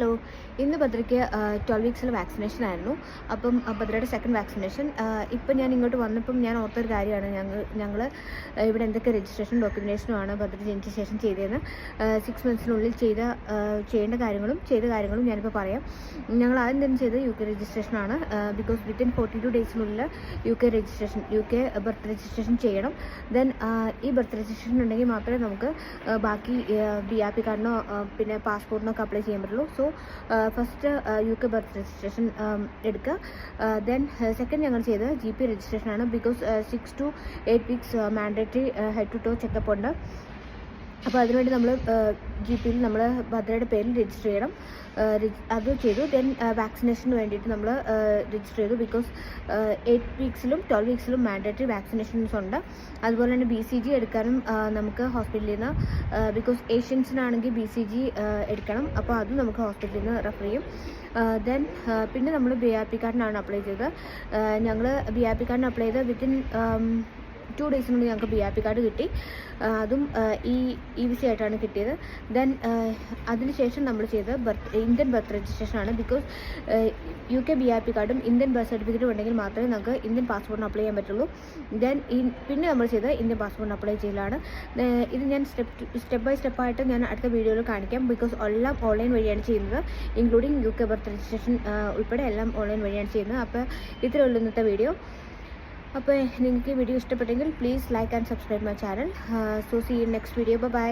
Hello. ഇന്ന് ഭദ്രയ്ക്ക് 12 വീക്സിൽ vaccination ആയിരുന്നു. അപ്പം ഭദ്രയുടെ സെക്കൻഡ് വാക്സിനേഷൻ. ഇപ്പം ഞാൻ ഇങ്ങോട്ട് വന്നപ്പം ഞാൻ ഓർത്തൊരു കാര്യമാണ്, ഞങ്ങൾ ഇവിടെ എന്തൊക്കെ രജിസ്ട്രേഷൻ ഡോക്യുമെൻറ്റേഷനുമാണ് ഭദ്ര ജനിച്ച ശേഷം ചെയ്തതെന്ന്. 6 മന്ത്സിനുള്ളിൽ ചെയ്യേണ്ട കാര്യങ്ങളും ഞാനിപ്പോൾ പറയാം. ഞങ്ങൾ ആദ്യം തന്നെ ചെയ്തത് UK രജിസ്ട്രേഷനാണ്. ബിക്കോസ് വിത്തിൻ 42 ഡേയ്സിനുള്ളിൽ UK ബർത്ത് രജിസ്ട്രേഷൻ ചെയ്യണം. ദെൻ ഈ ബർത്ത് രജിസ്ട്രേഷൻ ഉണ്ടെങ്കിൽ മാത്രമേ നമുക്ക് ബാക്കി BRP കാർഡിനോ പിന്നെ പാസ്പോർട്ടിനൊക്കെ അപ്ലൈ ചെയ്യാൻ പറ്റുള്ളൂ. So first UK birth registration എടുക്കുക. ദെൻ സെക്കൻഡ് ഞങ്ങൾ ചെയ്തത് GP രജിസ്ട്രേഷനാണ്. Because 6 to 8 weeks mandatory head to toe checkup ഉണ്ട്. അപ്പോൾ അതിനുവേണ്ടി നമ്മൾ GPയിൽ നമ്മൾ ഭദ്രയുടെ പേരിൽ രജിസ്റ്റർ ചെയ്യണം. അത് ചെയ്തു. ദെൻ വാക്സിനേഷന് വേണ്ടിയിട്ട് നമ്മൾ രജിസ്റ്റർ ചെയ്തു. ബിക്കോസ് 8 വീക്സിലും 12 വീക്സിലും മാൻഡേറ്ററി വാക്സിനേഷൻസ് ഉണ്ട്. അതുപോലെ തന്നെ BCG എടുക്കാനും നമുക്ക് ഹോസ്പിറ്റലിൽ നിന്ന്, ബിക്കോസ് ഏഷ്യൻസിനാണെങ്കിൽ BCG എടുക്കണം. അപ്പോൾ അതും നമുക്ക് ഹോസ്പിറ്റലിൽ നിന്ന് റെഫർ ചെയ്യും. ദെൻ പിന്നെ നമ്മൾ BRP കാർഡിനാണ് അപ്ലൈ ചെയ്തത്. ഞങ്ങൾ BRP കാർഡിന് അപ്ലൈ ചെയ്ത് വിത്തിൻ 2 ഡേയ്സിനുള്ളിൽ ഞങ്ങൾക്ക് BRP കാർഡ് കിട്ടി. അതും EVC ആയിട്ടാണ് കിട്ടിയത്. ദെൻ അതിനുശേഷം നമ്മൾ ചെയ്തത് ഇന്ത്യൻ ബർത്ത് രജിസ്ട്രേഷനാണ്. ബിക്കോസ് UK BRP കാർഡും ഇന്ത്യൻ ബർത്ത് സർട്ടിഫിക്കറ്റും ഉണ്ടെങ്കിൽ മാത്രമേ നമുക്ക് ഇന്ത്യൻ പാസ്പോർട്ടിന് അപ്ലൈ ചെയ്യാൻ പറ്റുള്ളൂ. ദെൻ പിന്നെ നമ്മൾ ചെയ്തത് ഇന്ത്യൻ പാസ്പോർട്ടിന് അപ്ലൈ ചെയ്യലാണ്. ഇത് ഞാൻ സ്റ്റെപ്പ് ബൈ സ്റ്റെപ്പായിട്ട് ഞാൻ അടുത്ത വീഡിയോയിൽ കാണിക്കാം. ബിക്കോസ് എല്ലാം ഓൺലൈൻ വഴിയാണ് ചെയ്യുന്നത്, ഇൻക്ലൂഡിങ് UK ബർത്ത് രജിസ്ട്രേഷൻ ഉൾപ്പെടെ എല്ലാം ഓൺലൈൻ വഴിയാണ് ചെയ്യുന്നത്. അപ്പോൾ ഇത്രയേ ഉള്ളൂ ഇന്നത്തെ വീഡിയോ. അപ്പോൾ നിങ്ങൾക്ക് ഈ വീഡിയോ ഇഷ്ടപ്പെട്ടെങ്കിൽ please like and subscribe my channel. So see you next video. By.